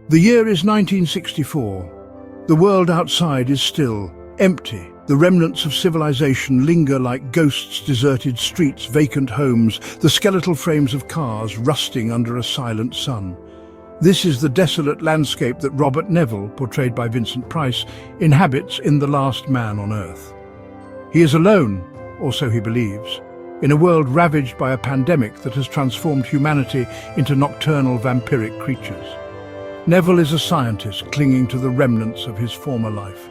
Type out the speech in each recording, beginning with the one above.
The year is 1964. The world outside is still, empty. The remnants of civilization linger like ghosts, deserted streets, vacant homes, the skeletal frames of cars rusting under a silent sun. This is the desolate landscape that Robert Neville, portrayed by Vincent Price, inhabits in The Last Man on Earth. He is alone, or so he believes, in a world ravaged by a pandemic that has transformed humanity into nocturnal vampiric creatures. Neville is a scientist clinging to the remnants of his former life.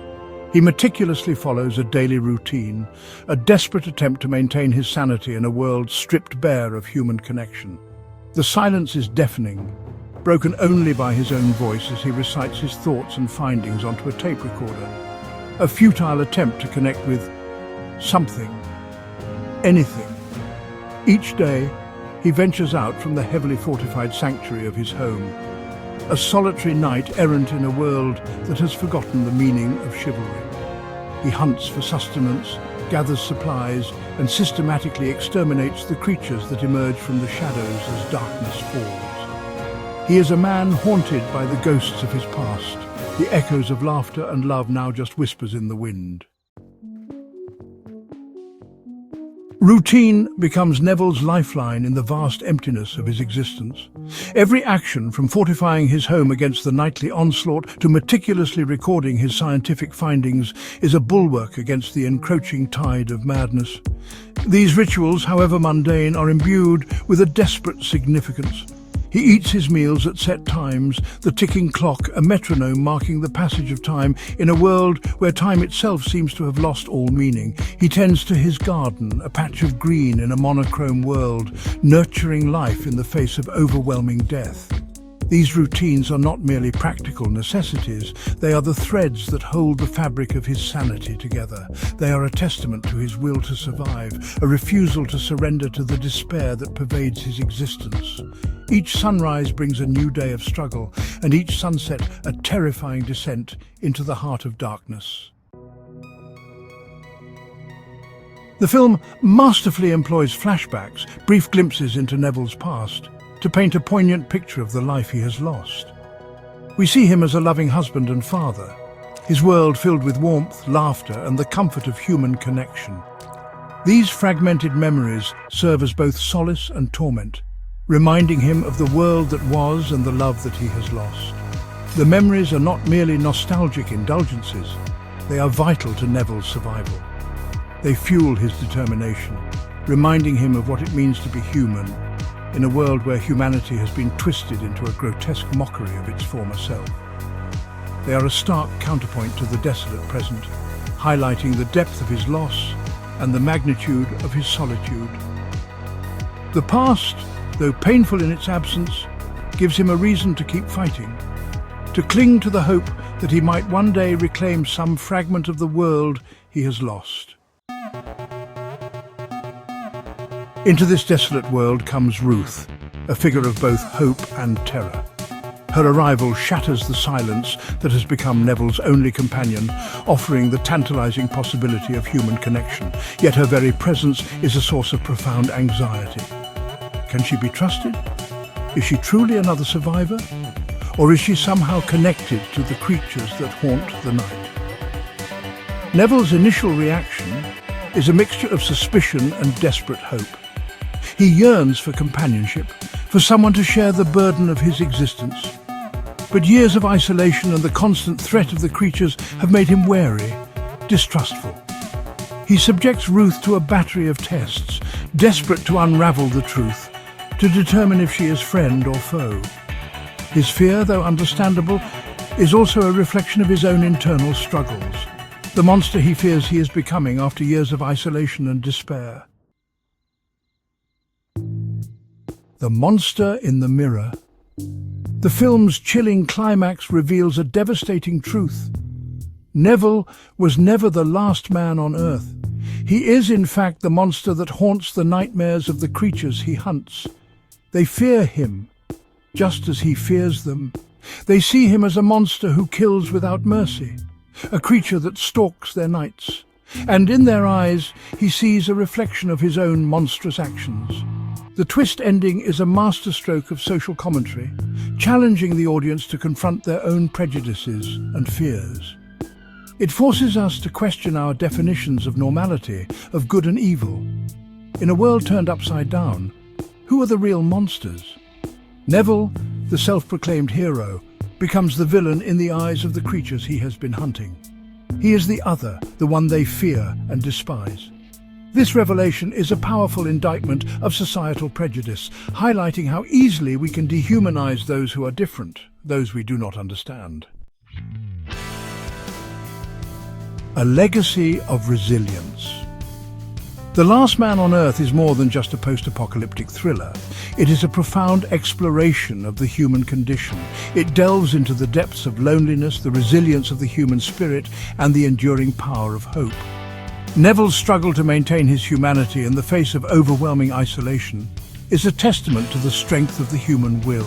He meticulously follows a daily routine, a desperate attempt to maintain his sanity in a world stripped bare of human connection. The silence is deafening, broken only by his own voice as he recites his thoughts and findings onto a tape recorder. A futile attempt to connect with something, anything. Each day, he ventures out from the heavily fortified sanctuary of his home, a solitary knight errant in a world that has forgotten the meaning of chivalry. He hunts for sustenance, gathers supplies, and systematically exterminates the creatures that emerge from the shadows as darkness falls. He is a man haunted by the ghosts of his past, the echoes of laughter and love now just whispers in the wind. Routine becomes Neville's lifeline in the vast emptiness of his existence. Every action, from fortifying his home against the nightly onslaught to meticulously recording his scientific findings, is a bulwark against the encroaching tide of madness. These rituals, however mundane, are imbued with a desperate significance. He eats his meals at set times, the ticking clock, a metronome marking the passage of time in a world where time itself seems to have lost all meaning. He tends to his garden, a patch of green in a monochrome world, nurturing life in the face of overwhelming death. These routines are not merely practical necessities, they are the threads that hold the fabric of his sanity together. They are a testament to his will to survive, a refusal to surrender to the despair that pervades his existence. Each sunrise brings a new day of struggle, and each sunset a terrifying descent into the heart of darkness. The film masterfully employs flashbacks, brief glimpses into Neville's past, to paint a poignant picture of the life he has lost. We see him as a loving husband and father, his world filled with warmth, laughter, and the comfort of human connection. These fragmented memories serve as both solace and torment, reminding him of the world that was and the love that he has lost. The memories are not merely nostalgic indulgences, they are vital to Neville's survival. They fuel his determination, reminding him of what it means to be human, in a world where humanity has been twisted into a grotesque mockery of its former self. They are a stark counterpoint to the desolate present, highlighting the depth of his loss and the magnitude of his solitude. The past, though painful in its absence, gives him a reason to keep fighting, to cling to the hope that he might one day reclaim some fragment of the world he has lost. Into this desolate world comes Ruth, a figure of both hope and terror. Her arrival shatters the silence that has become Neville's only companion, offering the tantalizing possibility of human connection. Yet her very presence is a source of profound anxiety. Can she be trusted? Is she truly another survivor? Or is she somehow connected to the creatures that haunt the night? Neville's initial reaction is a mixture of suspicion and desperate hope. He yearns for companionship, for someone to share the burden of his existence. But years of isolation and the constant threat of the creatures have made him wary, distrustful. He subjects Ruth to a battery of tests, desperate to unravel the truth, to determine if she is friend or foe. His fear, though understandable, is also a reflection of his own internal struggles, the monster he fears he is becoming after years of isolation and despair. The monster in the mirror. The film's chilling climax reveals a devastating truth. Neville was never the last man on Earth. He is, in fact, the monster that haunts the nightmares of the creatures he hunts. They fear him, just as he fears them. They see him as a monster who kills without mercy, a creature that stalks their nights. And in their eyes, he sees a reflection of his own monstrous actions. The twist ending is a masterstroke of social commentary, challenging the audience to confront their own prejudices and fears. It forces us to question our definitions of normality, of good and evil. In a world turned upside down, who are the real monsters? Neville, the self-proclaimed hero, becomes the villain in the eyes of the creatures he has been hunting. He is the other, the one they fear and despise. This revelation is a powerful indictment of societal prejudice, highlighting how easily we can dehumanize those who are different, those we do not understand. A legacy of resilience. The Last Man on Earth is more than just a post-apocalyptic thriller. It is a profound exploration of the human condition. It delves into the depths of loneliness, the resilience of the human spirit, and the enduring power of hope. Neville's struggle to maintain his humanity in the face of overwhelming isolation is a testament to the strength of the human will.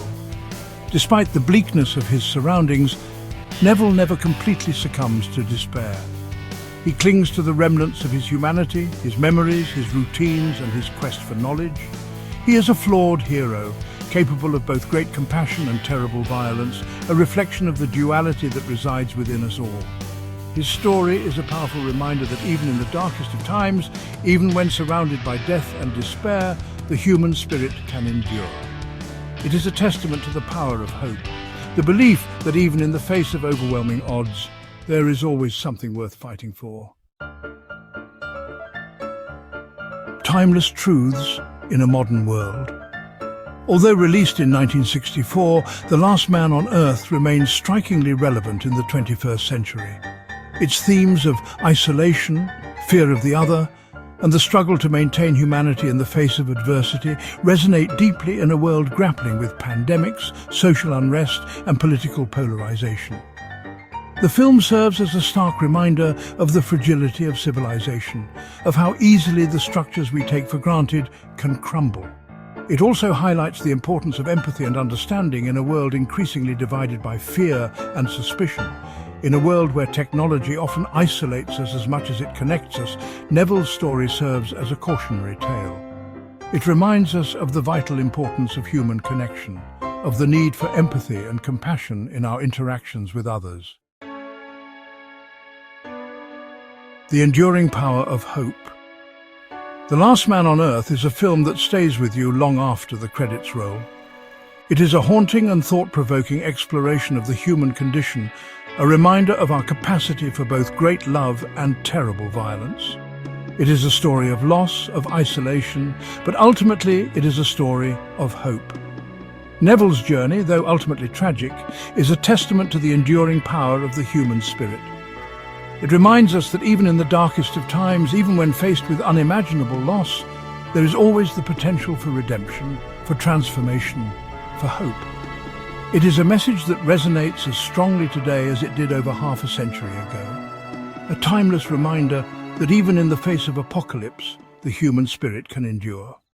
Despite the bleakness of his surroundings, Neville never completely succumbs to despair. He clings to the remnants of his humanity, his memories, his routines, and his quest for knowledge. He is a flawed hero, capable of both great compassion and terrible violence, a reflection of the duality that resides within us all. His story is a powerful reminder that even in the darkest of times, even when surrounded by death and despair, the human spirit can endure. It is a testament to the power of hope, the belief that even in the face of overwhelming odds, there is always something worth fighting for. Timeless truths in a modern world. Although released in 1964, The Last Man on Earth remains strikingly relevant in the 21st century. Its themes of isolation, fear of the other, and the struggle to maintain humanity in the face of adversity resonate deeply in a world grappling with pandemics, social unrest, and political polarization. The film serves as a stark reminder of the fragility of civilization, of how easily the structures we take for granted can crumble. It also highlights the importance of empathy and understanding in a world increasingly divided by fear and suspicion. In a world where technology often isolates us as much as it connects us, Neville's story serves as a cautionary tale. It reminds us of the vital importance of human connection, of the need for empathy and compassion in our interactions with others. The enduring power of hope. The Last Man on Earth is a film that stays with you long after the credits roll. It is a haunting and thought-provoking exploration of the human condition, a reminder of our capacity for both great love and terrible violence. It is a story of loss, of isolation, but ultimately it is a story of hope. Neville's journey, though ultimately tragic, is a testament to the enduring power of the human spirit. It reminds us that even in the darkest of times, even when faced with unimaginable loss, there is always the potential for redemption, for transformation, for hope. It is a message that resonates as strongly today as it did over half a century ago. A timeless reminder that even in the face of apocalypse, the human spirit can endure.